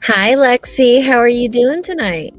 Hi, Lexi. How are you doing tonight?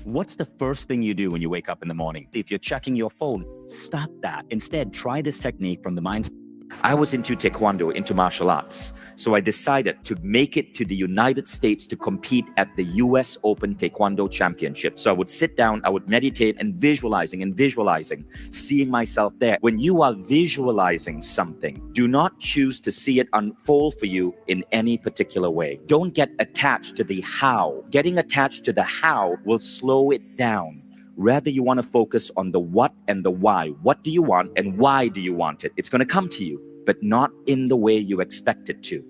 What's the first thing you do when you wake up in the morning? If you're checking your phone, stop that. Instead, try this technique from the mind. I was into Taekwondo, into martial arts. So I decided to make it to the United States to compete at the US Open Taekwondo Championship. So I would sit down, I would meditate and visualizing, seeing myself there. When you are visualizing something, do not choose to see it unfold for you in any particular way. Don't get attached to the how. Getting attached to the how will slow it down. Rather, you want to focus on the what and the why. What do you want and why do you want it? It's going to come to you, but not in the way you expect it to.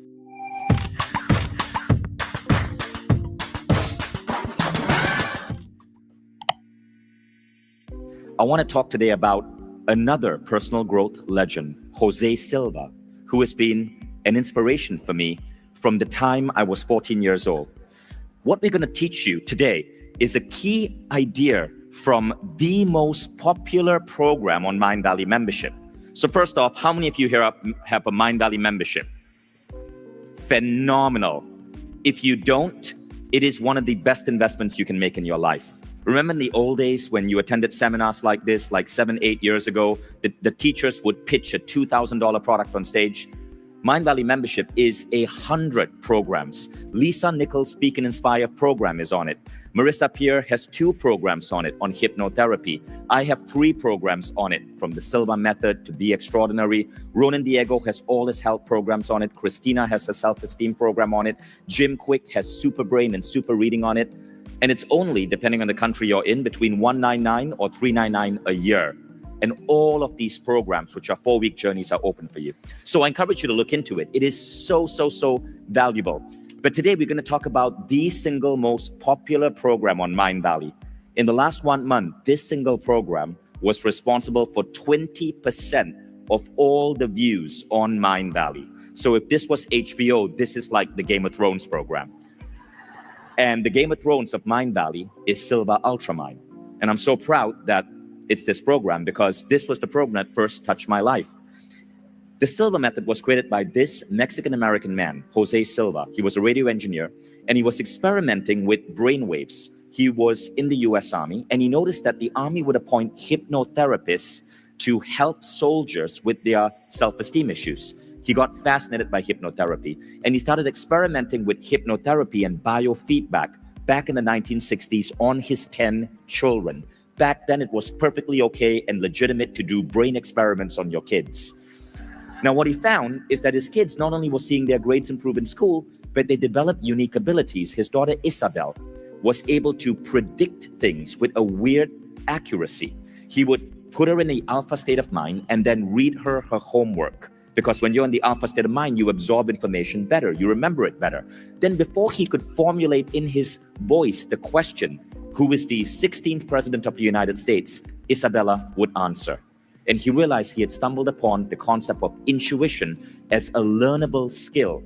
I want to talk today about another personal growth legend, Jose Silva, who has been an inspiration for me from the time I was 14 years old. What we're going to teach you today is a key idea from the most popular program on Mindvalley membership. So first off, how many of you here have a Mindvalley membership? Phenomenal. If you don't, it is one of the best investments you can make in your life. Remember in the old days when you attended seminars like this, like 7-8 years ago, the teachers would pitch a $2,000 product on stage? Mindvalley membership is 100 programs. Lisa Nichols' Speak and Inspire program is on it. Marissa Peer has 2 programs on it on hypnotherapy. I have 3 programs on it, from the Silva Method to Be Extraordinary. Ronan Diego has all his health programs on it. Christina has a self-esteem program on it. Jim Quick has Super Brain and Super Reading on it. And it's only, depending on the country you're in, between $199 or $399 a year. And all of these programs, which are 4-week journeys, are open for you. So I encourage you to look into it. It is so valuable. But today we're going to talk about the single most popular program on Mindvalley. In the last 1 month, this single program was responsible for 20% of all the views on Mindvalley. So if this was HBO, this is like the Game of Thrones program. And the Game of Thrones of Mindvalley is Silva Ultramind. And I'm so proud that it's this program, because this was the program that first touched my life. The Silva Method was created by this Mexican-American man, Jose Silva. He was a radio engineer, and he was experimenting with brainwaves. He was in the US Army, and he noticed that the Army would appoint hypnotherapists to help soldiers with their self-esteem issues. He got fascinated by hypnotherapy, and he started experimenting with hypnotherapy and biofeedback back in the 1960s on his 10 children. Back then, it was perfectly okay and legitimate to do brain experiments on your kids. Now, what he found is that his kids not only were seeing their grades improve in school, but they developed unique abilities. His daughter, Isabel, was able to predict things with a weird accuracy. He would put her in the alpha state of mind and then read her homework. Because when you're in the alpha state of mind, you absorb information better, you remember it better. Then before he could formulate in his voice the question, who is the 16th president of the United States, Isabella would answer. And he realized he had stumbled upon the concept of intuition as a learnable skill.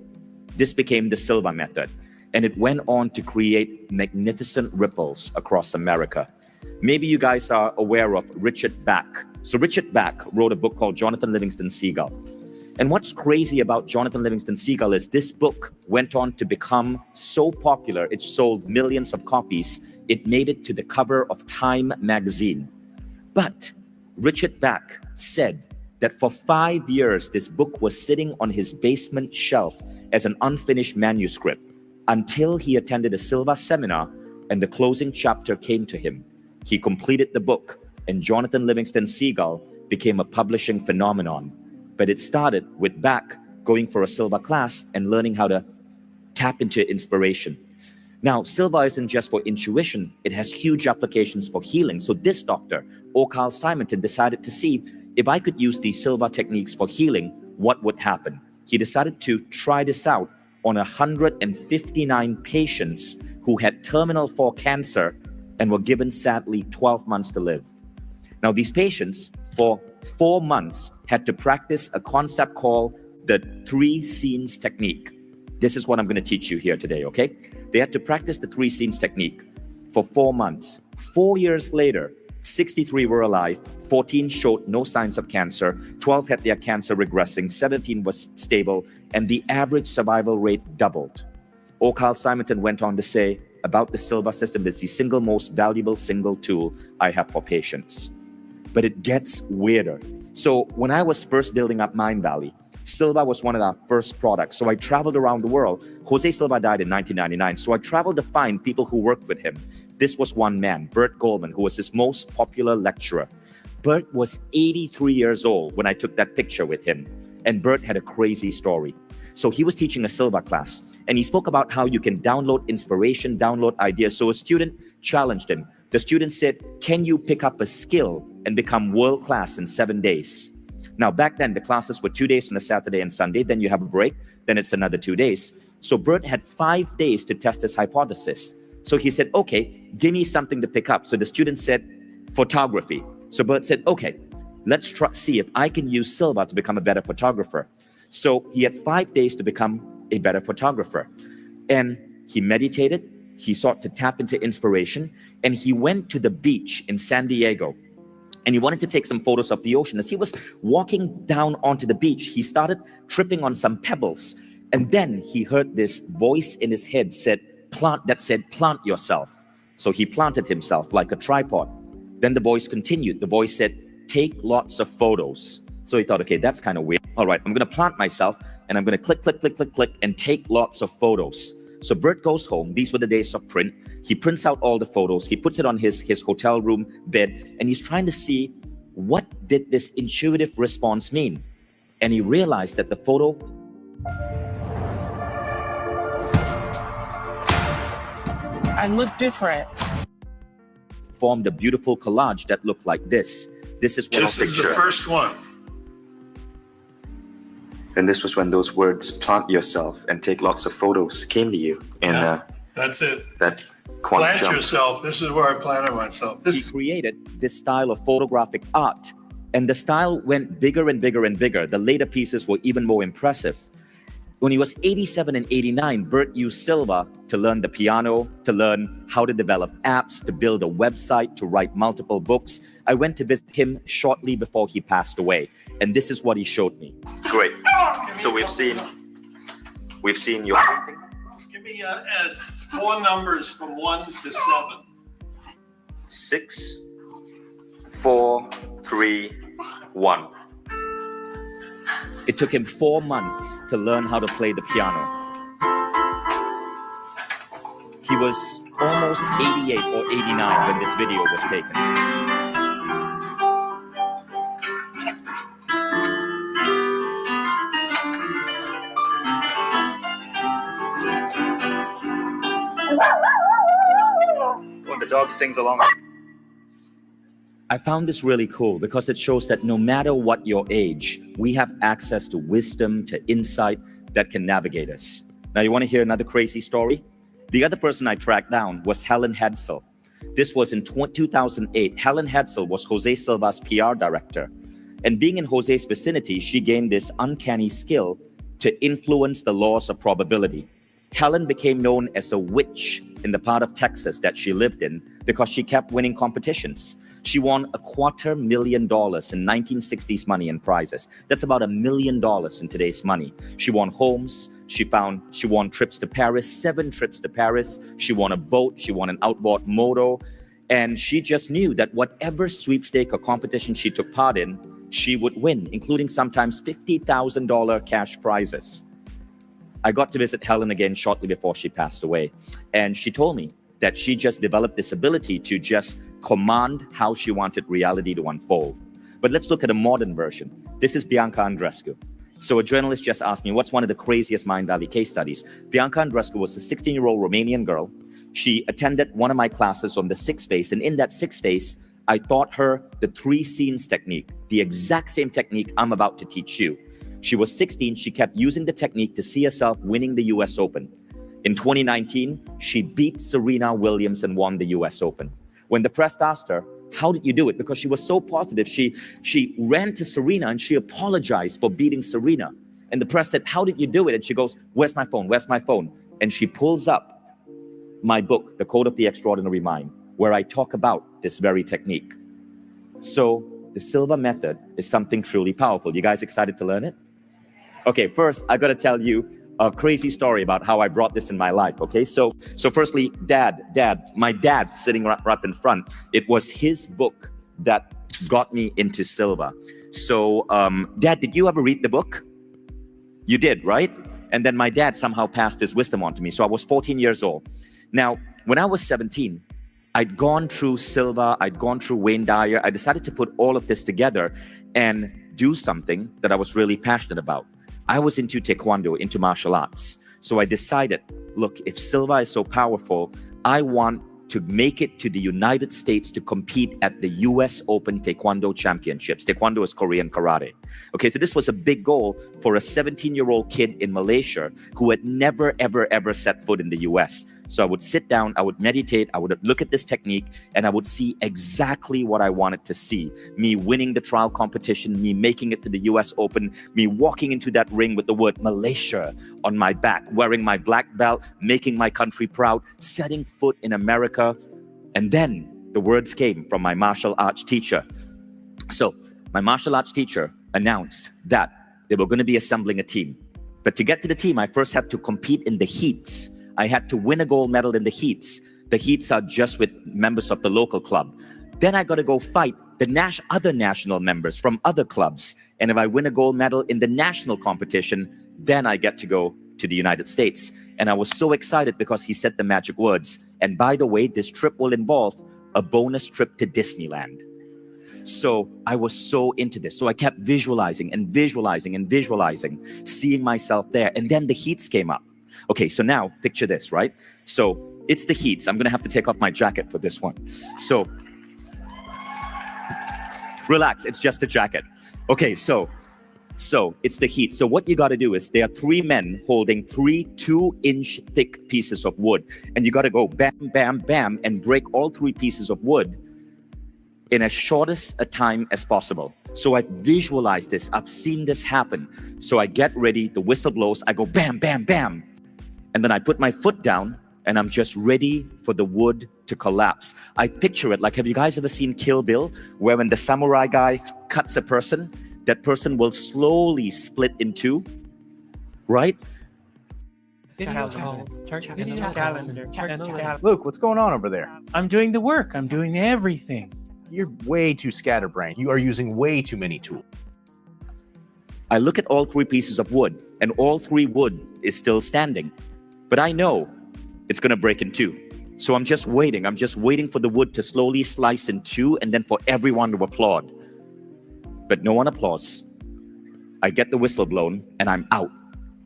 This became the Silva Method, and it went on to create magnificent ripples across America. Maybe you guys are aware of Richard Bach. So Richard Bach wrote a book called Jonathan Livingston Seagull. And what's crazy about Jonathan Livingston Seagull is this book went on to become so popular, it sold millions of copies. It made it to the cover of Time magazine. But Richard Bach said that for 5 years, this book was sitting on his basement shelf as an unfinished manuscript until he attended a Silva seminar and the closing chapter came to him. He completed the book, and Jonathan Livingston Seagull became a publishing phenomenon. But it started with Bach going for a Silva class and learning how to tap into inspiration. Now, Silva isn't just for intuition, it has huge applications for healing. So this doctor, Carl Simonton, decided to see if I could use these Silva techniques for healing, what would happen? He decided to try this out on 159 patients who had terminal 4 cancer and were given, sadly, 12 months to live. Now, these patients, for 4 months, had to practice a concept called the 3 scenes technique. This is what I'm going to teach you here today, okay? They had to practice the 3 scenes technique for 4 months. 4 years later, 63 were alive, 14 showed no signs of cancer, 12 had their cancer regressing, 17 was stable, and the average survival rate doubled. Carl Simonton went on to say, about the Silva system. It's the single most valuable single tool I have for patients. But it gets weirder. So when I was first building up Mindvalley, Silva was one of our first products. So I traveled around the world. Jose Silva died in 1999. So I traveled to find people who worked with him. This was one man, Bert Goldman, who was his most popular lecturer. Bert was 83 years old when I took that picture with him. And Bert had a crazy story. So he was teaching a Silva class, and he spoke about how you can download inspiration, download ideas. So a student challenged him. The student said, can you pick up a skill and become world-class in 7 days? Now, back then, the classes were 2 days on a Saturday and Sunday. Then you have a break. Then it's another 2 days. So Bert had 5 days to test his hypothesis. So he said, okay, give me something to pick up. So the student said, photography. So Bert said, okay, let's see if I can use Silva to become a better photographer. So he had 5 days to become a better photographer. And he meditated, he sought to tap into inspiration, and he went to the beach in San Diego. And he wanted to take some photos of the ocean. As he was walking down onto the beach, he started tripping on some pebbles. And then he heard this voice in his head plant yourself. So he planted himself like a tripod. Then the voice continued. The voice said, take lots of photos. So he thought, okay, that's kind of weird. All right, I'm going to plant myself and I'm going to click, and take lots of photos. So Bert goes home. These were the days of print. He prints out all the photos. He puts it on his hotel room bed, and he's trying to see what did this intuitive response mean. And he realized that the photo I look different. Formed a beautiful collage that looked like this. This is This is the first one. And this was when those words, plant yourself and take lots of photos, came to you. And that's it. That plant yourself. This is where I planted myself. He created this style of photographic art. And the style went bigger and bigger and bigger. The later pieces were even more impressive. When he was 87 and 89, Bert used Silva to learn the piano, to learn how to develop apps, to build a website, to write multiple books. I went to visit him shortly before he passed away, and this is what he showed me. Great. So we've seen your painting. Give me 4 numbers from 1 to 7. 6, 4, 3, 1. It took him 4 months to learn how to play the piano. He was almost 88 or 89 when this video was taken. When the dog sings along. I found this really cool because it shows that no matter what your age, we have access to wisdom, to insight that can navigate us. Now, you want to hear another crazy story? The other person I tracked down was Helen Hadsell. This was in 2008. Helen Hadsell was Jose Silva's PR director. And being in Jose's vicinity, she gained this uncanny skill to influence the laws of probability. Helen became known as a witch in the part of Texas that she lived in because she kept winning competitions. She won $250,000 in 1960s money and prizes. That's about $1 million in today's money. She won homes. She won trips to Paris, 7 trips to Paris. She won a boat. She won an outboard moto. And she just knew that whatever sweepstake or competition she took part in, she would win, including sometimes $50,000 cash prizes. I got to visit Helen again shortly before she passed away. And she told me that she just developed this ability to just command how she wanted reality to unfold. But let's look at a modern version. This is Bianca Andreescu. So a journalist just asked me, what's one of the craziest Mindvalley case studies? Bianca Andreescu was a 16-year-old Romanian girl. She attended one of my classes on the 6 phase. And in that 6 phase, I taught her the 3 scenes technique, the exact same technique I'm about to teach you. She was 16. She kept using the technique to see herself winning the US Open. In 2019, she beat Serena Williams and won the US Open. When the press asked her, how did you do it? Because she was so positive, she ran to Serena and she apologized for beating Serena. And the press said, how did you do it? And she goes, where's my phone? Where's my phone? And she pulls up my book, The Code of the Extraordinary Mind, where I talk about this very technique. So the Silva method is something truly powerful. You guys excited to learn it? Okay, first, I got to tell you, a crazy story about how I brought this in my life. Okay, so firstly, my dad sitting right in front. It was his book that got me into silver. So, Dad, did you ever read the book? You did, right? And then my dad somehow passed his wisdom on to me. So I was 14 years old. Now, when I was 17, I'd gone through silver, I'd gone through Wayne Dyer. I decided to put all of this together and do something that I was really passionate about. I was into Taekwondo, into martial arts. So I decided, look, if silver is so powerful, I want to make it to the United States to compete at the US Open Taekwondo Championships. Taekwondo is Korean karate. Okay, so this was a big goal for a 17-year-old kid in Malaysia who had never, ever set foot in the US. So I would sit down, I would meditate, I would look at this technique, and I would see exactly what I wanted to see. Me winning the trial competition, me making it to the US Open, me walking into that ring with the word Malaysia on my back, wearing my black belt, making my country proud, setting foot in America. And then the words came from my martial arts teacher. So my martial arts teacher announced that they were going to be assembling a team. But to get to the team, I first had to compete in the heats. I had to win a gold medal in the heats. The heats are just with members of the local club. Then I got to go fight the other national members from other clubs. And if I win a gold medal in the national competition, then I get to go to the United States. And I was so excited because he said the magic words. And by the way, this trip will involve a bonus trip to Disneyland. So I was so into this. So I kept visualizing, seeing myself there. And then the heats came up. Okay, so now picture this, right? So it's the heats. I'm going to have to take off my jacket for this one. So relax, it's just a jacket. Okay, so it's the heat. So what you got to do is there are 3 men holding 3 2-inch thick pieces of wood. And you got to go bam, bam, bam, and break all 3 pieces of wood in as shortest a time as possible. So I visualized this. I've seen this happen. So I get ready, the whistle blows, I go bam, bam, bam. And then I put my foot down and I'm just ready for the wood to collapse. I picture it like, have you guys ever seen Kill Bill? Where when the samurai guy cuts a person, that person will slowly split in 2, right? Luke, what's going on over there? I'm doing the work. I'm doing everything. You're way too scatterbrained. You are using way too many tools. I look at all 3 pieces of wood and all 3 wood is still standing. But I know it's going to break in 2. So I'm just waiting. I'm just waiting for the wood to slowly slice in 2 and then for everyone to applaud. But no one applauds. I get the whistle blown and I'm out.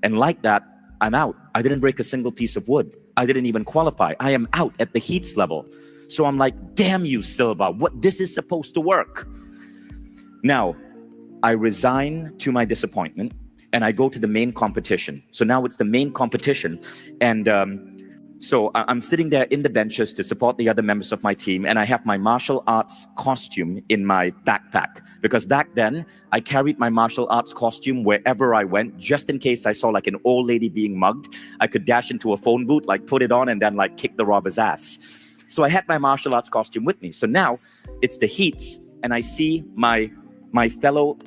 And like that, I'm out. I didn't break a single piece of wood. I didn't even qualify. I am out at the heats level. So I'm like, damn you, Silva, this is supposed to work. Now, I resign to my disappointment and I go to the main competition. So now it's the main competition. And so I'm sitting there in the benches to support the other members of my team. And I have my martial arts costume in my backpack. Because back then, I carried my martial arts costume wherever I went, just in case I saw like an old lady being mugged. I could dash into a phone booth, like put it on and then like kick the robber's ass. So I had my martial arts costume with me. So now it's the heats and I see my fellow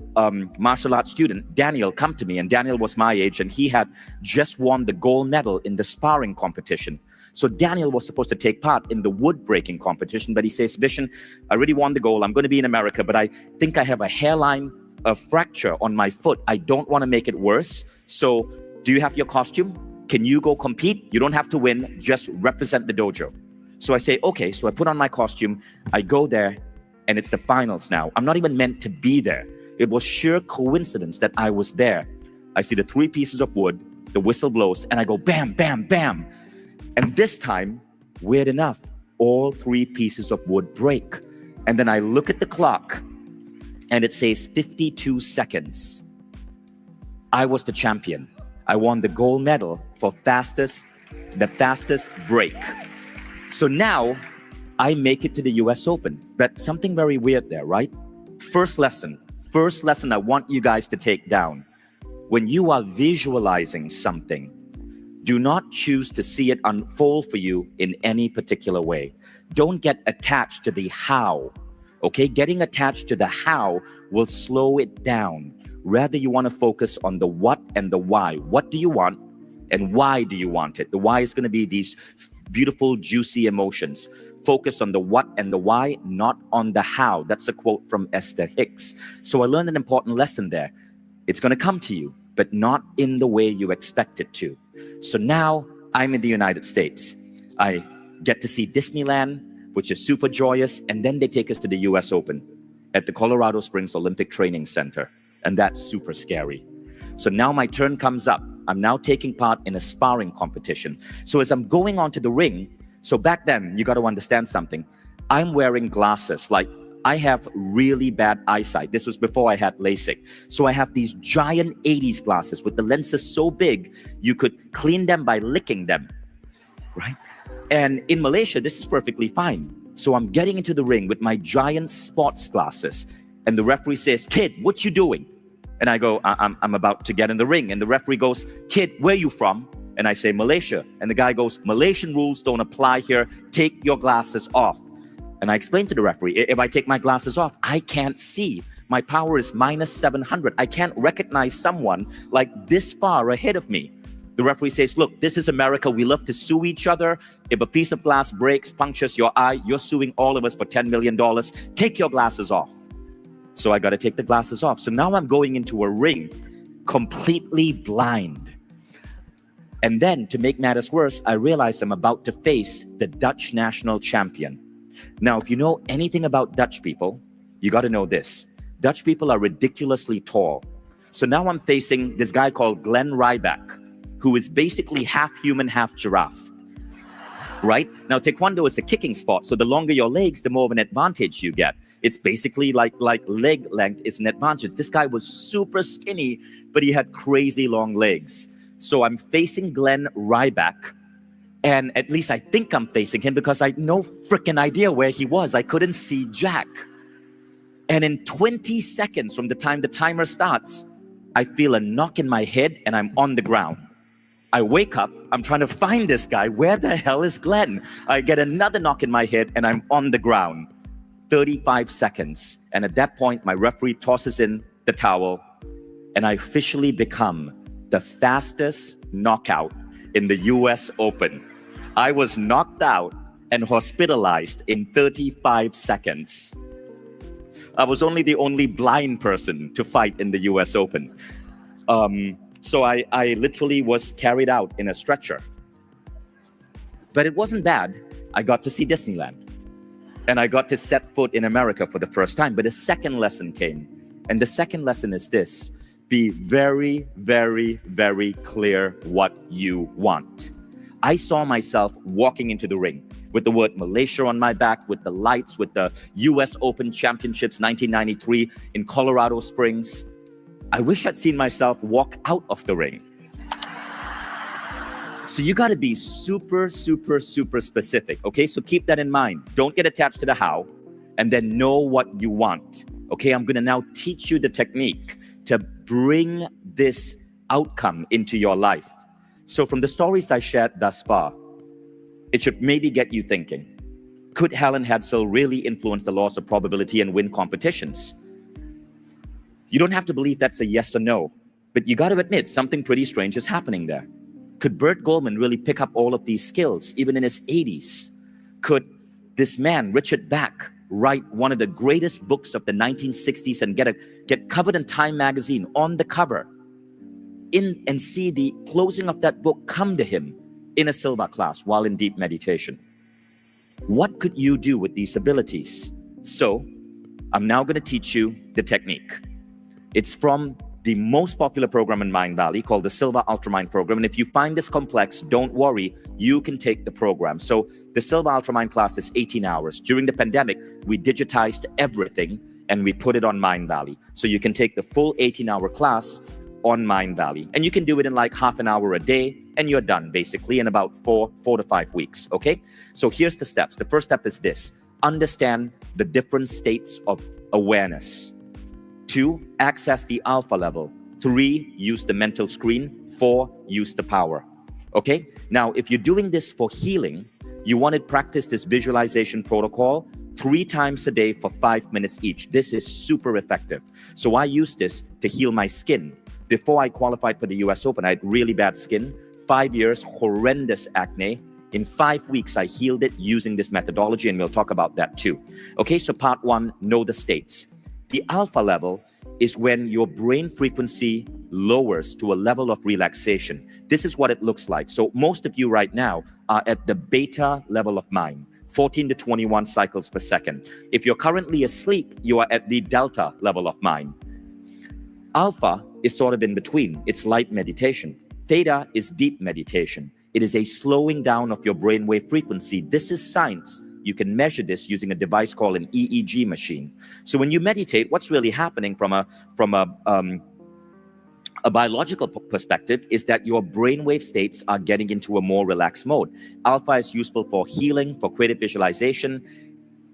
martial arts student, Daniel, come to me. And Daniel was my age and he had just won the gold medal in the sparring competition. So Daniel was supposed to take part in the wood breaking competition, but he says, Vishen, I already won the gold. I'm going to be in America, but I think I have a hairline, a fracture on my foot. I don't want to make it worse. So do you have your costume? Can you go compete? You don't have to win, just represent the dojo. So I say, okay. So I put on my costume, I go there, and it's the finals now. I'm not even meant to be there. It was sheer coincidence that I was there. I see the 3 pieces of wood, the whistle blows, and I go bam, bam, bam. And this time, weird enough, all 3 pieces of wood break. And then I look at the clock, and it says 52 seconds. I was the champion. I won the gold medal for the fastest break. So now I make it to the US Open, but something very weird there, right? First lesson I want you guys to take down. When you are visualizing something, do not choose to see it unfold for you in any particular way. Don't get attached to the how, okay? Getting attached to the how will slow it down. Rather, you want to focus on the what and the why. What do you want? And why do you want it? The why is going to be these beautiful, juicy emotions. Focus on the what and the why, not on the how. That's a quote from Esther Hicks. So I learned an important lesson there. It's going to come to you, but not in the way you expect it to. So now I'm in the United States. I get to see Disneyland, which is super joyous. And then they take us to the US Open at the Colorado Springs Olympic Training Center. And that's super scary. So now my turn comes up. I'm now taking part in a sparring competition. So as I'm going onto the ring, so back then, you got to understand something. I'm wearing glasses. Like, I have really bad eyesight. This was before I had LASIK. So I have these giant 80s glasses with the lenses so big, you could clean them by licking them, right? And in Malaysia, this is perfectly fine. So I'm getting into the ring with my giant sports glasses. And the referee says, "Kid, what you doing?" And I go, I'm about to get in the ring. And the referee goes, "Kid, where you from?" And I say, "Malaysia." And the guy goes, "Malaysian rules don't apply here. Take your glasses off." And I explained to the referee, if I take my glasses off, I can't see. My power is -700. I can't recognize someone like this far ahead of me. The referee says, "Look, this is America. We love to sue each other. If a piece of glass breaks, punctures your eye, you're suing all of us for $10 million. Take your glasses off." So I got to take the glasses off. So now I'm going into a ring completely blind. And then, to make matters worse, I realize I'm about to face the Dutch national champion. Now, if you know anything about Dutch people, you got to know this. Dutch people are ridiculously tall. So now I'm facing this guy called Glenn Ryback, who is basically half human, half giraffe. Right? Now, Taekwondo is a kicking sport, so the longer your legs, the more of an advantage you get. It's basically like leg length is an advantage. This guy was super skinny, but he had crazy long legs. So I'm facing Glenn Ryback, and at least I think I'm facing him because I had no freaking idea where he was. I couldn't see Jack. And in 20 seconds from the time the timer starts, I feel a knock in my head and I'm on the ground. I wake up, I'm trying to find this guy. Where the hell is Glenn? I get another knock in my head and I'm on the ground. 35 seconds. And at that point, my referee tosses in the towel and I officially become the fastest knockout in the US Open. I was knocked out and hospitalized in 35 seconds. I was the only blind person to fight in the US Open. So I literally was carried out in a stretcher. But it wasn't bad. I got to see Disneyland. And I got to set foot in America for the first time. But a second lesson came. And the second lesson is this. Be very, very, very clear what you want. I saw myself walking into the ring with the word Malaysia on my back, with the lights, with the US Open Championships 1993 in Colorado Springs. I wish I'd seen myself walk out of the ring. So you got to be super, super, super specific. Okay, so keep that in mind. Don't get attached to the how, and then know what you want. Okay, I'm going to now teach you the technique to bring this outcome into your life. So from the stories I shared thus far, it should maybe get you thinking. Could Helen Hadsell really influence the laws of probability and win competitions? You don't have to believe that's a yes or no, but you got to admit something pretty strange is happening there. Could Bert Goldman really pick up all of these skills, even in his 80s? Could this man, Richard Bach, write one of the greatest books of the 1960s and get covered in Time magazine on the cover, and see the closing of that book come to him in a Silva class while in deep meditation? What could you do with these abilities? So I'm now going to teach you the technique. It's from the most popular program in Mind Valley called the Silva Ultramind program. And if you find this complex, don't worry, you can take the program. So the Silva Ultramind class is 18 hours. During the pandemic, we digitized everything and we put it on Mind Valley. So you can take the full 18-hour class on Mind Valley. And you can do it in like half an hour a day and you're done basically in about 4 to 5 weeks, okay? So here's the steps. The first step is this. Understand the different states of awareness. 2, access the alpha level. 3, use the mental screen. 4, use the power. Okay? Now, if you're doing this for healing, you want to practice this visualization protocol 3 times a day for 5 minutes each. This is super effective. So I use this to heal my skin. Before I qualified for the US Open, I had really bad skin. 5 years, horrendous acne. In 5 weeks, I healed it using this methodology, and we'll talk about that too. Okay, so part one, know the states. The alpha level is when your brain frequency lowers to a level of relaxation. This is what it looks like. So most of you right now are at the beta level of mind, 14 to 21 cycles per second. If you're currently asleep, you are at the delta level of mind. Alpha is sort of in between. It's light meditation. Theta is deep meditation. It is a slowing down of your brainwave frequency. This is science. You can measure this using a device called an EEG machine. So when you meditate, what's really happening from a biological perspective is that your brainwave states are getting into a more relaxed mode. Alpha is useful for healing, for creative visualization.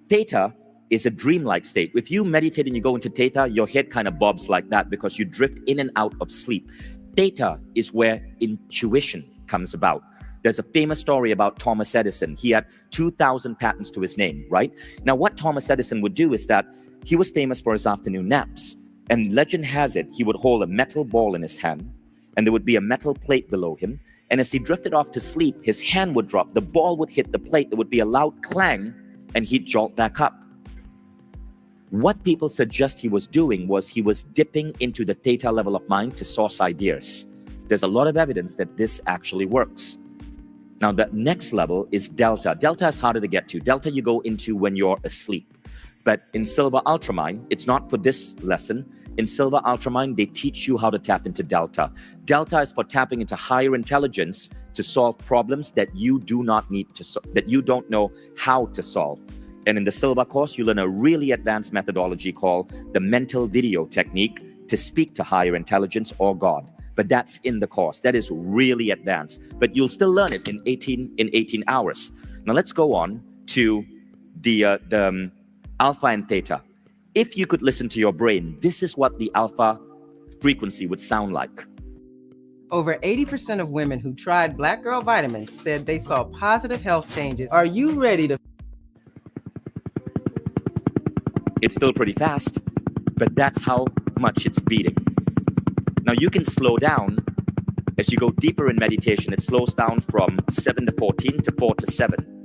Theta is a dreamlike state. If you meditate and you go into theta, your head kind of bobs like that because you drift in and out of sleep. Theta is where intuition comes about. There's a famous story about Thomas Edison. He had 2,000 patents to his name, right? Now, what Thomas Edison would do is that he was famous for his afternoon naps. And legend has it, he would hold a metal ball in his hand, and there would be a metal plate below him. And as he drifted off to sleep, his hand would drop, the ball would hit the plate, there would be a loud clang, and he'd jolt back up. What people suggest he was doing was he was dipping into the theta level of mind to source ideas. There's a lot of evidence that this actually works. Now, the next level is delta. Delta is harder to get to. Delta you go into when you're asleep. But in Silver Ultramind, it's not for this lesson. In Silver Ultramind, they teach you how to tap into Delta. Delta is for tapping into higher intelligence to solve problems that you do not need to that you don't know how to solve. And in the Silver course, you learn a really advanced methodology called the mental video technique to speak to higher intelligence or God. But that's in the course. That is really advanced. But you'll still learn it in 18 hours. Now let's go on to the alpha and theta. If you could listen to your brain, this is what the alpha frequency would sound like. Over 80% of women who tried Black Girl Vitamins said they saw positive health changes. Are you ready to? It's still pretty fast, but that's how much it's beating. Now you can slow down as you go deeper in meditation. It slows down from 7 to 14 to 4 to 7.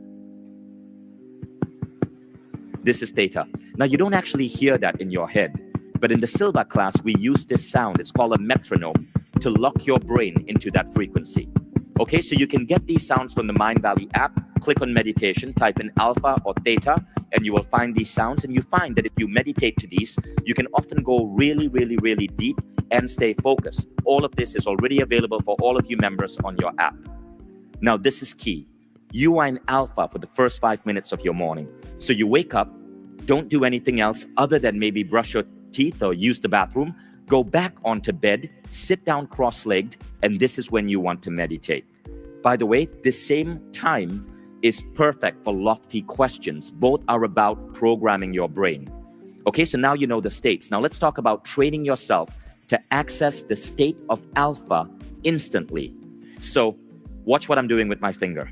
This is theta. Now you don't actually hear that in your head, but in the Silver class, we use this sound. It's called a metronome to lock your brain into that frequency. Okay, so you can get these sounds from the Mind Valley app. Click on meditation, type in alpha or theta, and you will find these sounds. And you find that if you meditate to these, you can often go really, really, really deep and stay focused. All of this is already available for all of you members on your app. Now, this is key. You are in alpha for the first 5 minutes of your morning. So you wake up, don't do anything else other than maybe brush your teeth or use the bathroom, go back onto bed, sit down cross-legged, and this is when you want to meditate. By the way, this same time is perfect for lofty questions. Both are about programming your brain. Okay, so now you know the states. Now let's talk about training yourself to access the state of alpha instantly. So watch what I'm doing with my finger.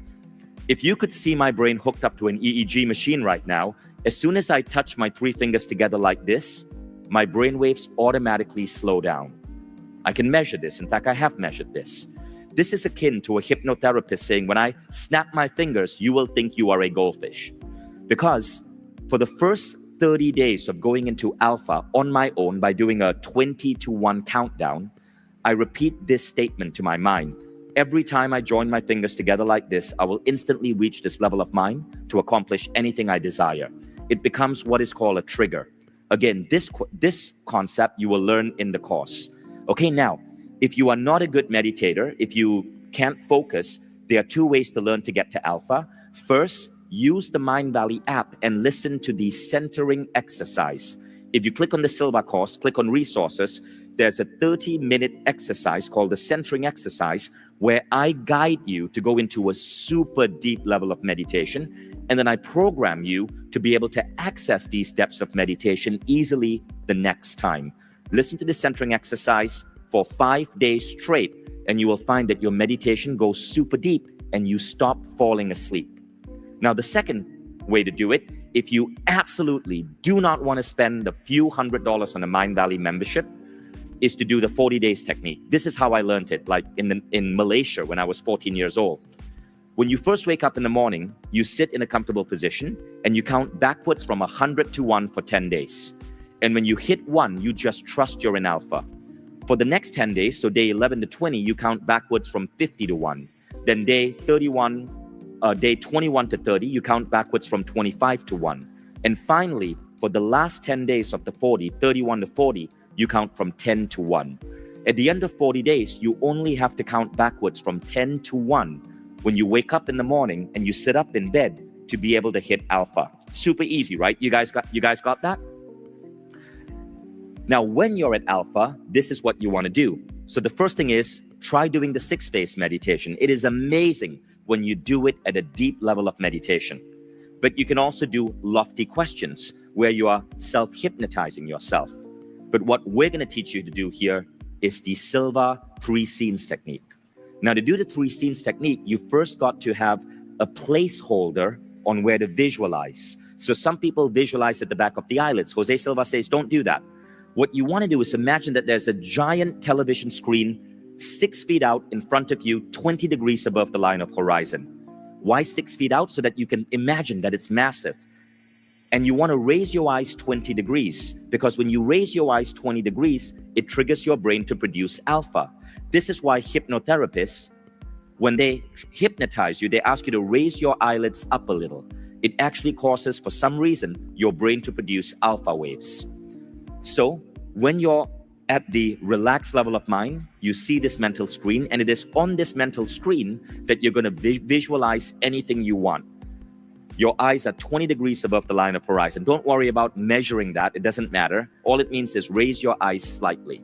If you could see my brain hooked up to an EEG machine right now, as soon as I touch my 3 fingers together like this, my brain waves automatically slow down. I can measure this. In fact, I have measured this. This is akin to a hypnotherapist saying, when I snap my fingers, you will think you are a goldfish. Because for the first 30 days of going into alpha on my own by doing a 20 to 1 countdown, I repeat this statement to my mind. Every time I join my fingers together like this, I will instantly reach this level of mind to accomplish anything I desire. It becomes what is called a trigger. Again, this concept you will learn in the course. Okay, now, if you are not a good meditator, if you can't focus, there are 2 ways to learn to get to alpha. First, use the Mind Valley app and listen to the centering exercise. If you click on the Silver course, click on resources, there's a 30-minute exercise called the centering exercise where I guide you to go into a super deep level of meditation. And then I program you to be able to access these depths of meditation easily the next time. Listen to the centering exercise for 5 days straight, and you will find that your meditation goes super deep and you stop falling asleep. Now, the second way to do it, if you absolutely do not want to spend a few $100s on a Mind Valley membership, is to do the 40 days technique. This is how I learned it, like in Malaysia when I was 14 years old. When you first wake up in the morning, you sit in a comfortable position and you count backwards from 100 to 1 for 10 days. And when you hit 1, you just trust you're in alpha. For the next 10 days, so day 11 to 20, you count backwards from 50 to 1. Then day 21 to 30, you count backwards from 25 to 1. And finally, for the last 10 days of the 40, 31 to 40, you count from 10 to 1. At the end of 40 days, you only have to count backwards from 10 to 1 when you wake up in the morning and you sit up in bed to be able to hit alpha. Super easy, right? You guys got that? Now, when you're at alpha, this is what you want to do. So the first thing is try doing the 6-phase meditation. It is amazing when you do it at a deep level of meditation. But you can also do lofty questions where you are self-hypnotizing yourself. But what we're going to teach you to do here is the Silva 3 scenes technique. Now, to do the 3 scenes technique, you first got to have a placeholder on where to visualize. So some people visualize at the back of the eyelids. Jose Silva says, don't do that. What you want to do is imagine that there's a giant television screen 6 feet out in front of you, 20 degrees above the line of horizon. Why 6 feet out? So that you can imagine that it's massive. And you want to raise your eyes 20 degrees because when you raise your eyes 20 degrees, it triggers your brain to produce alpha. This is why hypnotherapists, when they hypnotize you, they ask you to raise your eyelids up a little. It actually causes, for some reason, your brain to produce alpha waves. So when you're at the relaxed level of mind, you see this mental screen, and it is on this mental screen that you're going to visualize anything you want. Your eyes are 20 degrees above the line of horizon. Don't worry about measuring that. It doesn't matter. All it means is raise your eyes slightly.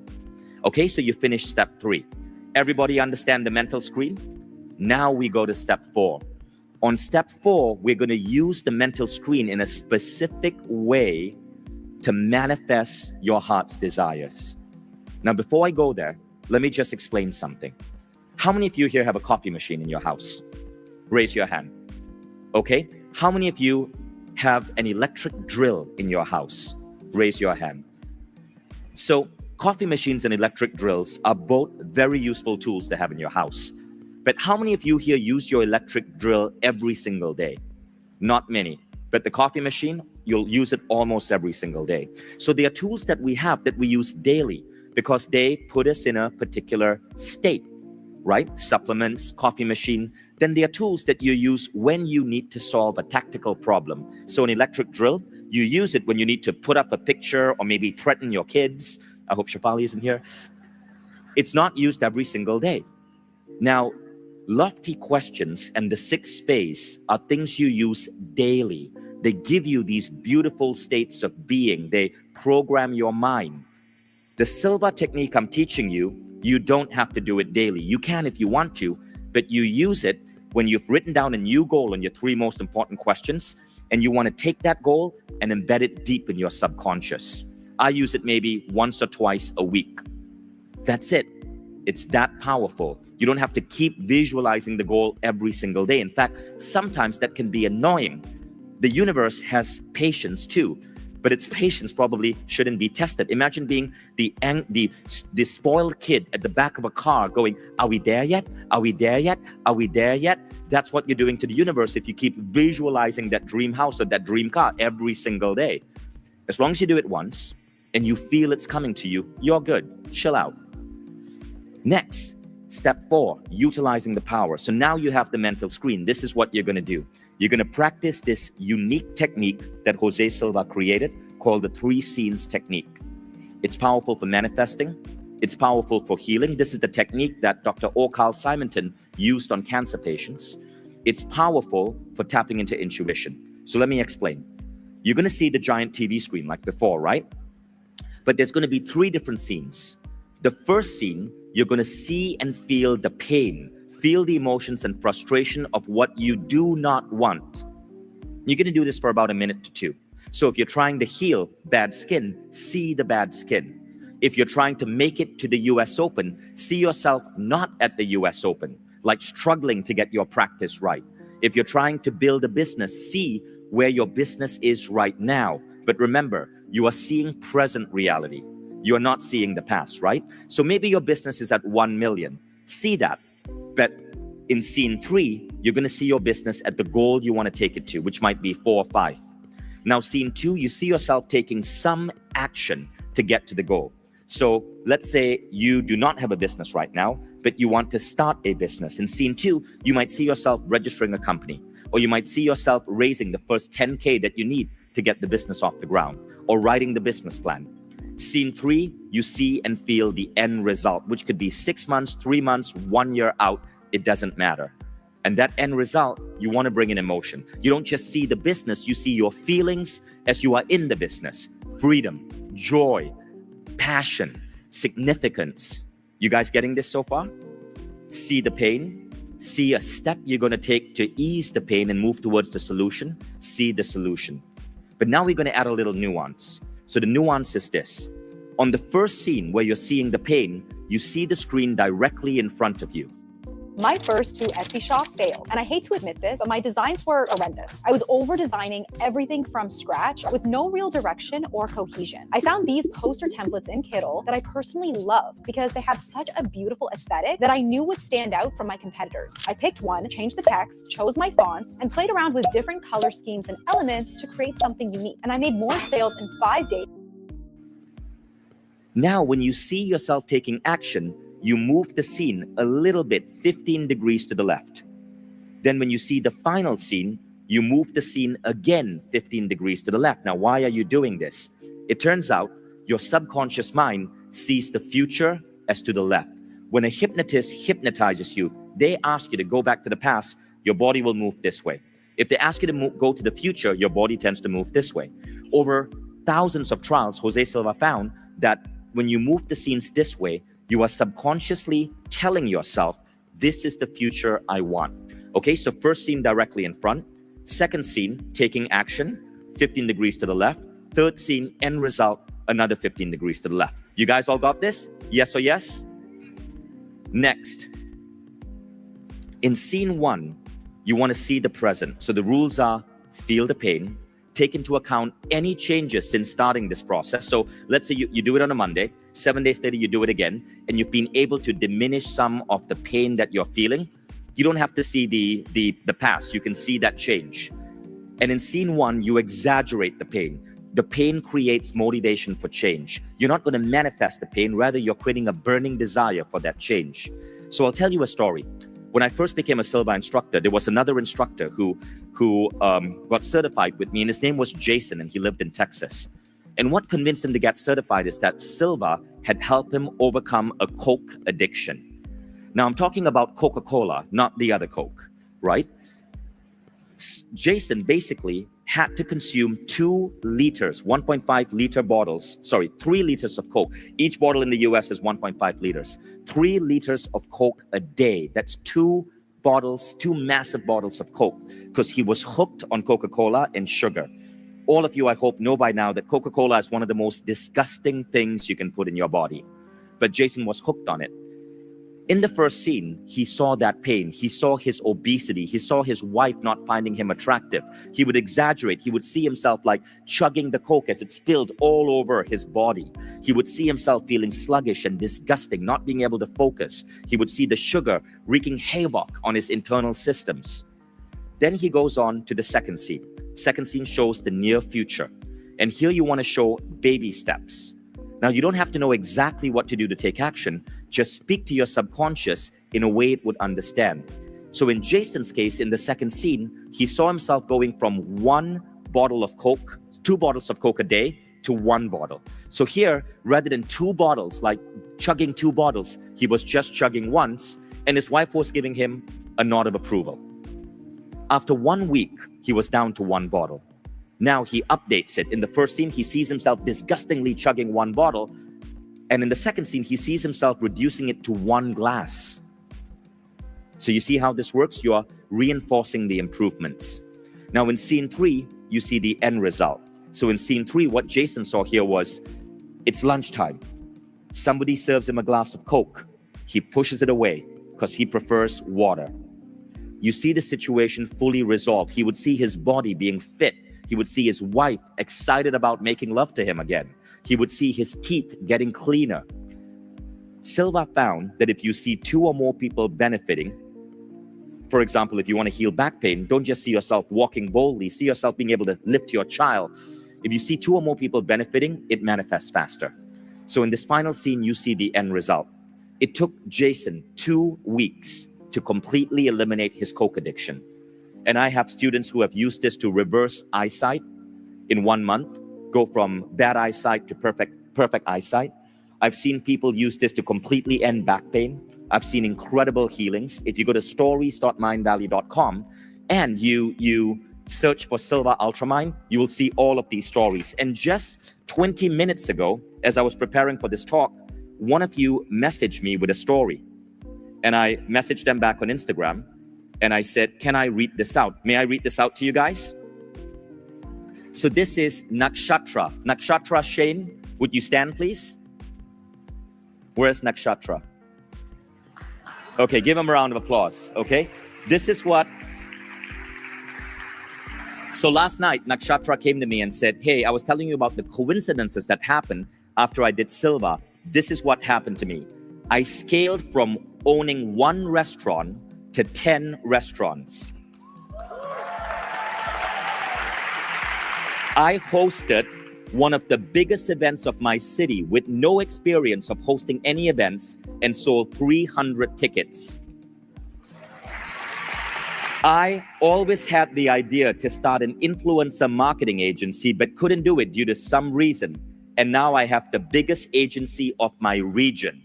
Okay, so you finish step 3. Everybody understand the mental screen? Now we go to step 4. On step 4, we're going to use the mental screen in a specific way to manifest your heart's desires. Now, before I go there, let me just explain something. How many of you here have a coffee machine in your house? Raise your hand. Okay. How many of you have an electric drill in your house? Raise your hand. So, coffee machines and electric drills are both very useful tools to have in your house. But how many of you here use your electric drill every single day? Not many. But the coffee machine, you'll use it almost every single day. So there are tools that we have that we use daily because they put us in a particular state, right? Supplements, coffee machine. Then there are tools that you use when you need to solve a tactical problem. So an electric drill, you use it when you need to put up a picture or maybe threaten your kids. I hope Shafali isn't here. It's not used every single day. Now, lofty questions and the 6th phase are things you use daily. They give you these beautiful states of being. They program your mind. The Silva technique I'm teaching you, you don't have to do it daily. You can if you want to, but you use it when you've written down a new goal on your 3 most important questions, and you want to take that goal and embed it deep in your subconscious. I use it maybe once or twice a week. That's it. It's that powerful. You don't have to keep visualizing the goal every single day. In fact, sometimes that can be annoying. The universe has patience too, but its patience probably shouldn't be tested. Imagine being the spoiled kid at the back of a car going, are we there yet? Are we there yet? Are we there yet? That's what you're doing to the universe if you keep visualizing that dream house or that dream car every single day. As long as you do it once and you feel it's coming to you, you're good. Chill out. Next, step 4, utilizing the power. So now you have the mental screen. This is what you're going to do. You're going to practice this unique technique that Jose Silva created called the 3 scenes technique. It's powerful for manifesting. It's powerful for healing. This is the technique that Dr. O. Carl Simonton used on cancer patients. It's powerful for tapping into intuition. So let me explain. You're going to see the giant TV screen like before, right? But there's going to be 3 different scenes. The first scene, you're going to see and feel the pain, feel the emotions and frustration of what you do not want. You're going to do this for about a minute to 2. So if you're trying to heal bad skin, see the bad skin. If you're trying to make it to the US Open, see yourself not at the US Open, like struggling to get your practice right. If you're trying to build a business, see where your business is right now. But remember, you are seeing present reality. You are not seeing the past, right? So maybe your business is at 1 million. See that. But in scene 3, you're going to see your business at the goal you want to take it to, which might be 4 or 5. Now, scene 2, you see yourself taking some action to get to the goal. So let's say you do not have a business right now, but you want to start a business. In scene 2, you might see yourself registering a company, or you might see yourself raising the first 10K that you need to get the business off the ground, or writing the business plan. Scene 3, you see and feel the end result, which could be 6 months, 3 months, 1 year out. It doesn't matter. And that end result, you want to bring in emotion. You don't just see the business, you see your feelings as you are in the business. Freedom, joy, passion, significance. You guys getting this so far? See the pain. See a step you're going to take to ease the pain and move towards the solution. See the solution. But now we're going to add a little nuance. So the nuance is this. On the first scene where you're seeing the pain, you see the screen directly in front of you. My first 2 Etsy shops failed, and I hate to admit this, but my designs were horrendous. I was over-designing everything from scratch with no real direction or cohesion. I found these poster templates in Kittl that I personally love because they have such a beautiful aesthetic that I knew would stand out from my competitors. I picked one, changed the text, chose my fonts, and played around with different color schemes and elements to create something unique. And I made more sales in 5 days. Now, when you see yourself taking action, you move the scene a little bit 15 degrees to the left. Then when you see the final scene, you move the scene again 15 degrees to the left. Now, why are you doing this? It turns out your subconscious mind sees the future as to the left. When a hypnotist hypnotizes you, they ask you to go back to the past, your body will move this way. If they ask you to go to the future, your body tends to move this way. Over thousands of trials, Jose Silva found that when you move the scenes this way, you are subconsciously telling yourself, this is the future I want. Okay, so first scene directly in front. Second scene, taking action, 15 degrees to the left. Third scene, end result, another 15 degrees to the left. You guys all got this? Yes or yes? Next. In scene 1, you want to see the present. So the rules are feel the pain, take into account any changes since starting this process. So let's say you do it on a Monday, 7 days later you do it again, and you've been able to diminish some of the pain that you're feeling. You don't have to see the past, you can see that change. And in scene 1, you exaggerate the pain. The pain creates motivation for change. You're not going to manifest the pain, rather you're creating a burning desire for that change. So I'll tell you a story. When I first became a Silva instructor, there was another instructor who got certified with me, and his name was Jason, and he lived in Texas. And what convinced him to get certified is that Silva had helped him overcome a Coke addiction. Now, I'm talking about Coca-Cola, not the other Coke, right? Jason basically had to consume 2 liters, 1.5 liter bottles, 3 liters of Coke. Each bottle in the US is 1.5 liters. 3 liters of Coke a day. That's 2 massive bottles of Coke, because he was hooked on Coca-Cola and sugar. All of you, I hope, know by now that Coca-Cola is one of the most disgusting things you can put in your body. But Jason was hooked on it. In the first scene, he saw that pain. He saw his obesity. He saw his wife not finding him attractive. He would exaggerate. He would see himself like chugging the Coke as it spilled all over his body. He would see himself feeling sluggish and disgusting, not being able to focus. He would see the sugar wreaking havoc on his internal systems. Then he goes on to the second scene. Second scene shows the near future. And here you want to show baby steps. Now, you don't have to know exactly what to do to take action. Just speak to your subconscious in a way it would understand. So in Jason's case, in the second scene, he saw himself going from 1 bottle of Coke, 2 bottles of Coke a day, to 1 bottle. So here, rather than 2 bottles, like chugging 2 bottles, he was just chugging once, and his wife was giving him a nod of approval. After 1 week, he was down to 1 bottle. Now he updates it. In the first scene, he sees himself disgustingly chugging 1 bottle. And in the second scene, he sees himself reducing it to 1 glass. So you see how this works? You are reinforcing the improvements. Now in scene 3, you see the end result. So in scene 3, what Jason saw here was, it's lunchtime. Somebody serves him a glass of Coke. He pushes it away because he prefers water. You see the situation fully resolved. He would see his body being fit. He would see his wife excited about making love to him again. He would see his teeth getting cleaner. Silva found that if you see 2 or more people benefiting, for example, if you want to heal back pain, don't just see yourself walking boldly, see yourself being able to lift your child. If you see 2 or more people benefiting, it manifests faster. So in this final scene, you see the end result. It took Jason 2 weeks to completely eliminate his coke addiction. And I have students who have used this to reverse eyesight in 1 month, go from bad eyesight to perfect eyesight. I've seen people use this to completely end back pain. I've seen incredible healings. If you go to stories.mindvalley.com and you search for Silva Ultramind, you will see all of these stories. And just 20 minutes ago, as I was preparing for this talk, one of you messaged me with a story. And I messaged them back on Instagram. And I said, can I read this out? May I read this out to you guys? So this is Nakshatra. Nakshatra, Shane, would you stand, please? Where's Nakshatra? Okay, give him a round of applause, okay? This is what... So last night, Nakshatra came to me and said, hey, I was telling you about the coincidences that happened after I did Silva. This is what happened to me. I scaled from owning 1 restaurant to 10 restaurants. I hosted one of the biggest events of my city with no experience of hosting any events and sold 300 tickets. I always had the idea to start an influencer marketing agency, but couldn't do it due to some reason. And now I have the biggest agency of my region.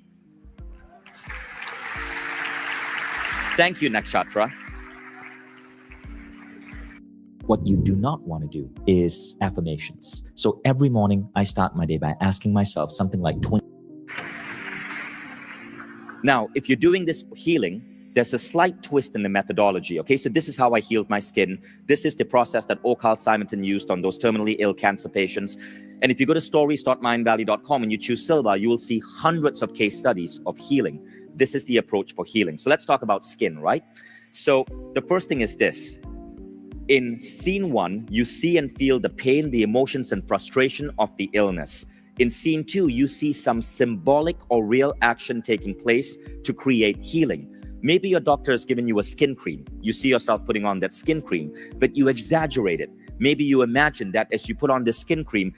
Thank you, Nakshatra. What you do not want to do is affirmations. So every morning I start my day by asking myself something like 20. Now, if you're doing this healing, there's a slight twist in the methodology, okay? So this is how I healed my skin. This is the process that Carl Simonton used on those terminally ill cancer patients. And if you go to stories.mindvalley.com and you choose Silva, you will see hundreds of case studies of healing. This is the approach for healing. So let's talk about skin, right? So the first thing is this. In scene 1, you see and feel the pain, the emotions, and frustration of the illness. In scene 2, you see some symbolic or real action taking place to create healing. Maybe your doctor has given you a skin cream. You see yourself putting on that skin cream, but you exaggerate it. Maybe you imagine that as you put on this skin cream,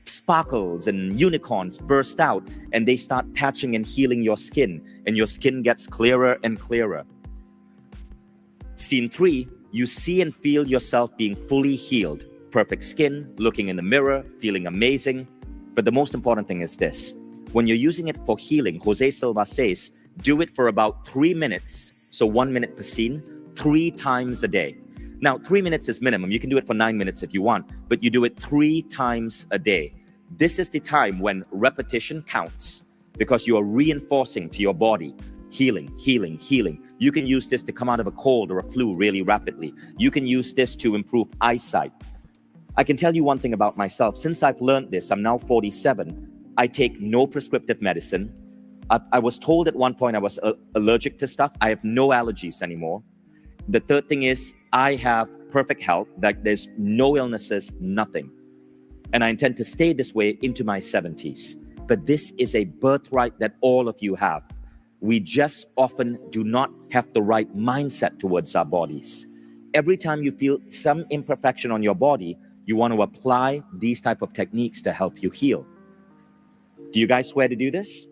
sparkles and unicorns burst out and they start patching and healing your skin, and your skin gets clearer and clearer. Scene 3, you see and feel yourself being fully healed. Perfect skin, looking in the mirror, feeling amazing. But the most important thing is this. When you're using it for healing, Jose Silva says, do it for about 3 minutes. So 1 minute per scene, 3 times a day. Now, 3 minutes is minimum. You can do it for 9 minutes if you want, but you do it 3 times a day. This is the time when repetition counts because you are reinforcing to your body, healing, healing, healing. You can use this to come out of a cold or a flu really rapidly. You can use this to improve eyesight. I can tell you one thing about myself. Since I've learned this, I'm now 47. I take no prescriptive medicine. I was told at one point I was allergic to stuff. I have no allergies anymore. The third thing is I have perfect health, that there's no illnesses, nothing. And I intend to stay this way into my 70s. But this is a birthright that all of you have. We just often do not have the right mindset towards our bodies. Every time you feel some imperfection on your body, you want to apply these type of techniques to help you heal. Do you guys swear to do this?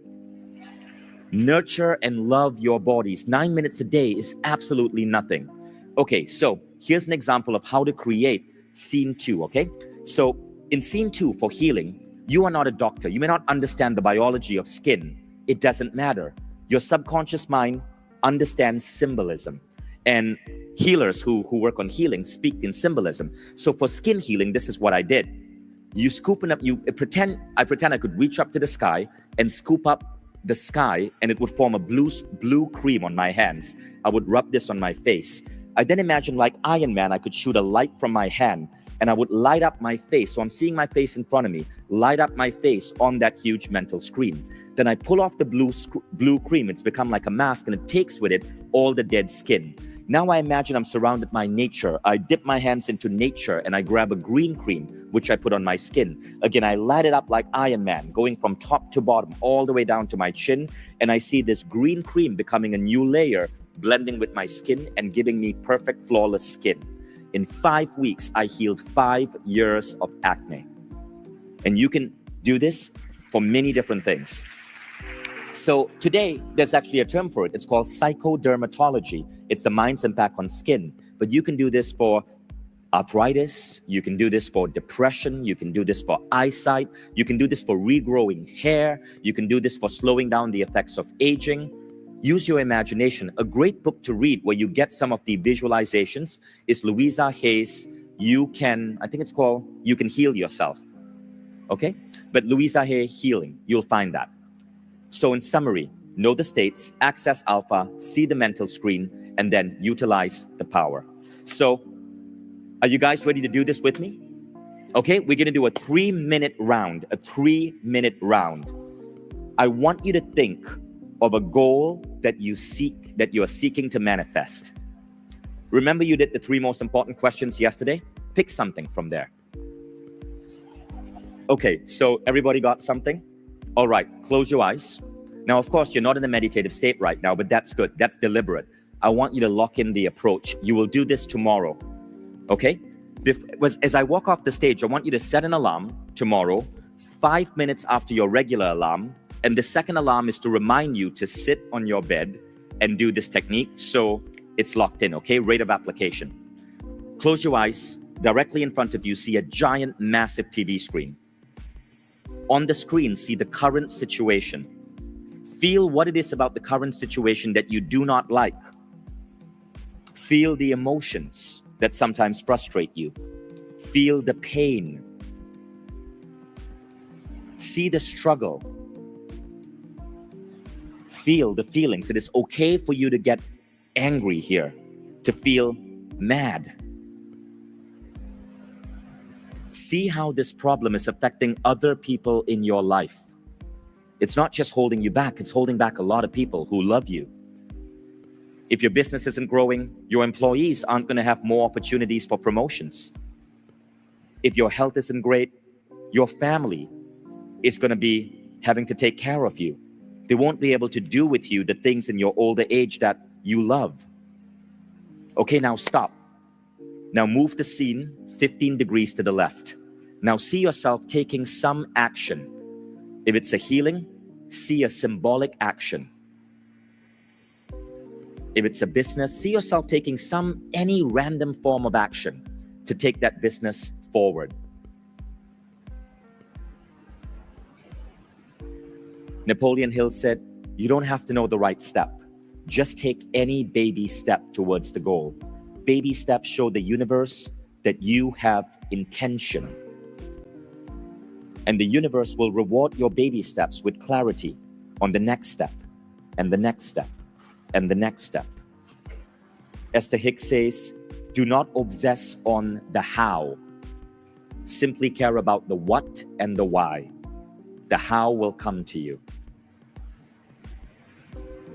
Nurture and love your bodies. 9 minutes a day is absolutely nothing. Okay, so here's an example of how to create scene 2, okay? So in scene 2 for healing, you are not a doctor. You may not understand the biology of skin. It doesn't matter. Your subconscious mind understands symbolism. And healers who work on healing speak in symbolism. So for skin healing, this is what I did. You scooping up, I pretend I could reach up to the sky and scoop up the sky, and it would form a blue cream on my hands. I would rub this on my face. I then imagined like Iron Man, I could shoot a light from my hand and I would light up my face. So I'm seeing my face in front of me, light up my face on that huge mental screen. Then I pull off the blue cream. It's become like a mask, and it takes with it all the dead skin. Now I imagine I'm surrounded by nature. I dip my hands into nature and I grab a green cream, which I put on my skin. Again, I light it up like Iron Man, going from top to bottom, all the way down to my chin. And I see this green cream becoming a new layer, blending with my skin and giving me perfect, flawless skin. In 5 weeks, I healed 5 years of acne. And you can do this for many different things. So today, there's actually a term for it. It's called psychodermatology. It's the mind's impact on skin. But you can do this for arthritis. You can do this for depression. You can do this for eyesight. You can do this for regrowing hair. You can do this for slowing down the effects of aging. Use your imagination. A great book to read where you get some of the visualizations is Louisa Hay's You Can Heal Yourself. Okay? But Louisa Hay Healing, you'll find that. So in summary, know the states, access alpha, see the mental screen, and then utilize the power. So are you guys ready to do this with me? Okay, we're going to do a 3-minute round, I want you to think of a goal that you are seeking to manifest. Remember you did the 3 most important questions yesterday? Pick something from there. Okay, so everybody got something? All right, close your eyes. Now, of course, you're not in a meditative state right now, but that's good. That's deliberate. I want you to lock in the approach. You will do this tomorrow, okay? As I walk off the stage, I want you to set an alarm tomorrow, 5 minutes after your regular alarm, and the second alarm is to remind you to sit on your bed and do this technique so it's locked in, okay? Rate of application. Close your eyes. Directly in front of you, see a giant, massive TV screen. On the screen, see the current situation. Feel what it is about the current situation that you do not like. Feel the emotions that sometimes frustrate you. Feel the pain. See the struggle. Feel the feelings. It is okay for you to get angry here, to feel mad. See how this problem is affecting other people in your life. It's not just holding you back, it's holding back a lot of people who love you. If your business isn't growing, your employees aren't going to have more opportunities for promotions. If your health isn't great, your family is going to be having to take care of you. They won't be able to do with you the things in your older age that you love. Okay, now stop. Now move the scene 15 degrees to the left. Now see yourself taking some action. If it's a healing, see a symbolic action. If it's a business, see yourself taking any random form of action to take that business forward. Napoleon Hill said, you don't have to know the right step. Just take any baby step towards the goal. Baby steps show the universe that you have intention. And the universe will reward your baby steps with clarity on the next step, and the next step, and the next step. Esther Hicks says, do not obsess on the how. Simply care about the what and the why. The how will come to you.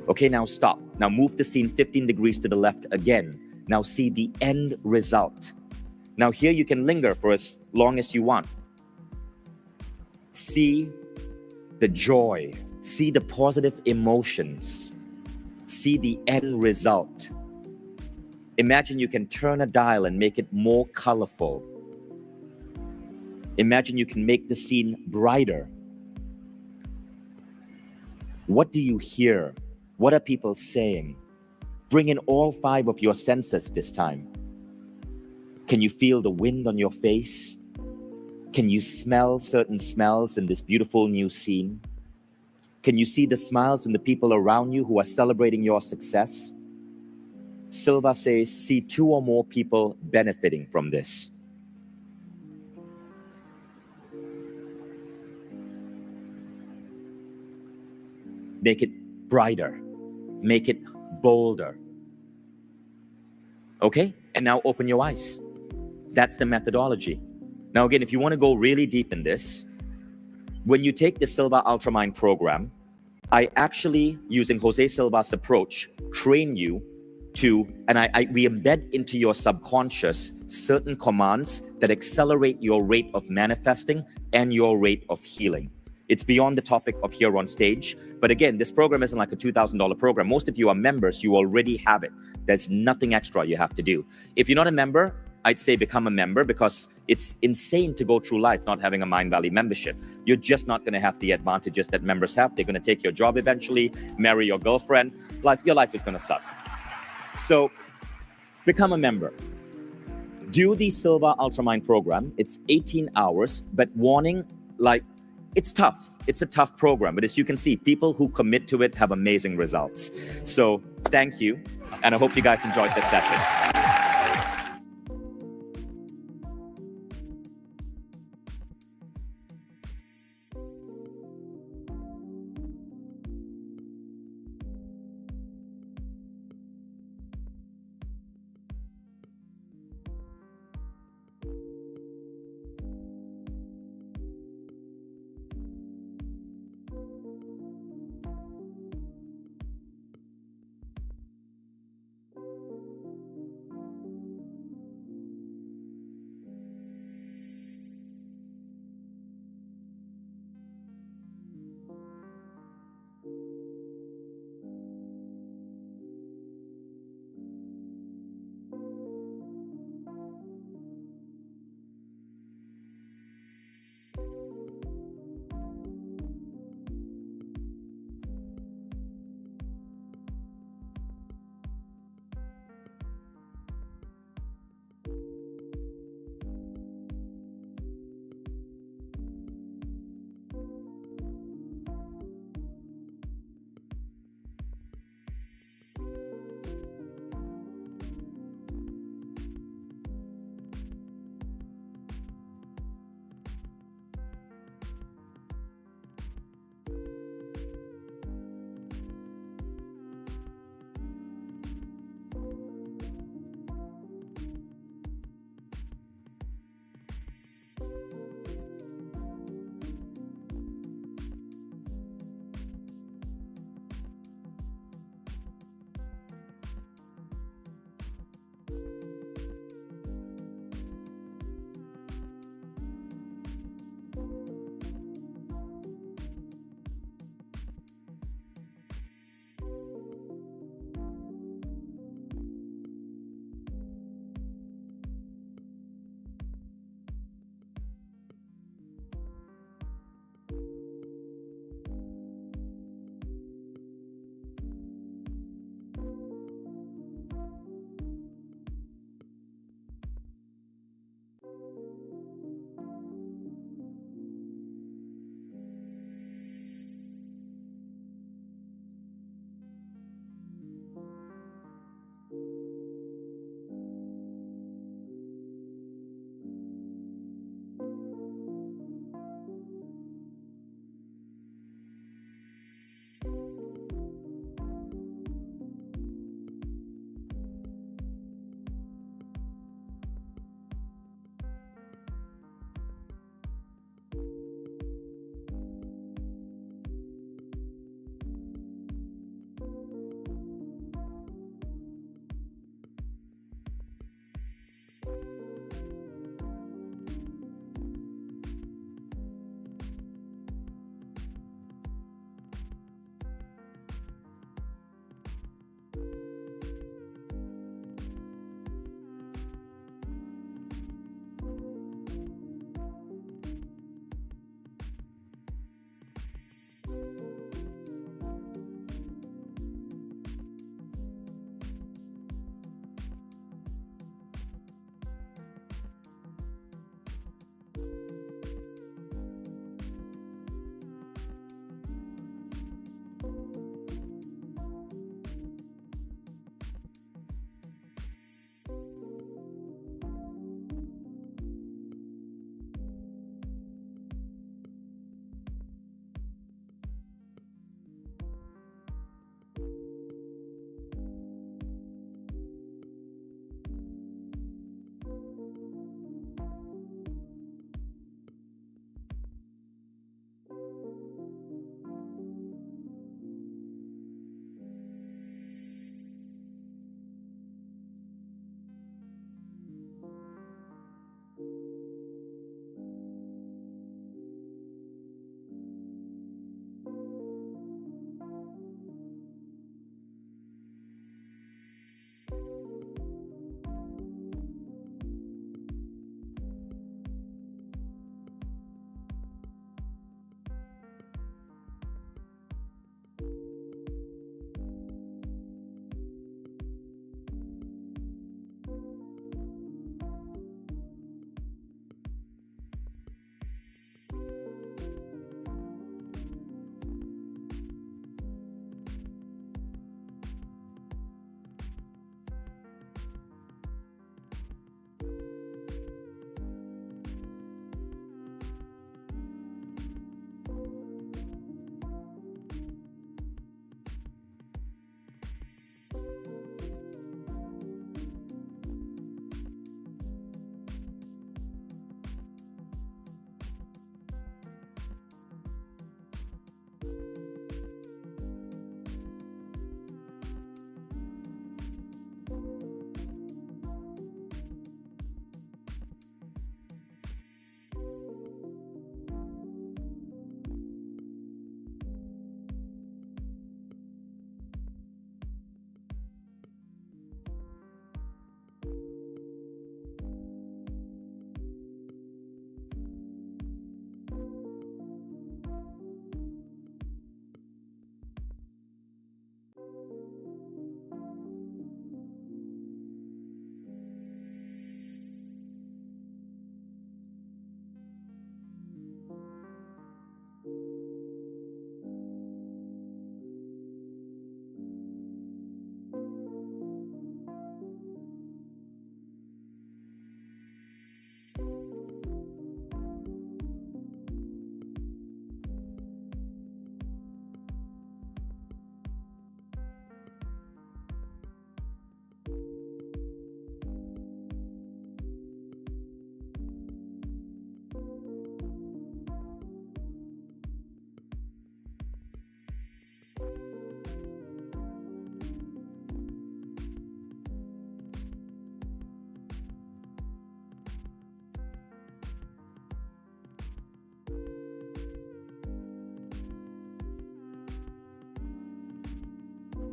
Okay, now stop. Now move the scene 15 degrees to the left again. Now see the end result. Now here you can linger for as long as you want. See the joy. See the positive emotions. See the end result. Imagine you can turn a dial and make it more colorful. Imagine you can make the scene brighter. What do you hear? What are people saying? Bring in all 5 of your senses this time. Can you feel the wind on your face? Can you smell certain smells in this beautiful new scene? Can you see the smiles in the people around you who are celebrating your success? Silva says, see 2 or more people benefiting from this. Make it brighter. Make it bolder. Okay? And now open your eyes. That's the methodology. Now again, if you want to go really deep in this, when you take the Silva Ultramind program, I actually, using Jose Silva's approach, train you to, and we embed into your subconscious certain commands that accelerate your rate of manifesting and your rate of healing. It's beyond the topic of here on stage. But again, this program isn't like a $2,000 program. Most of you are members. You already have it. There's nothing extra you have to do. If you're not a member, I'd say become a member, because it's insane to go through life not having a Mind Valley membership. You're just not going to have the advantages that members have. They're going to take your job eventually, marry your girlfriend. Your life is going to suck. So become a member. Do the Silva Ultramind program. It's 18 hours, but warning, it's tough. It's a tough program, but as you can see, people who commit to it have amazing results. So thank you, and I hope you guys enjoyed this session.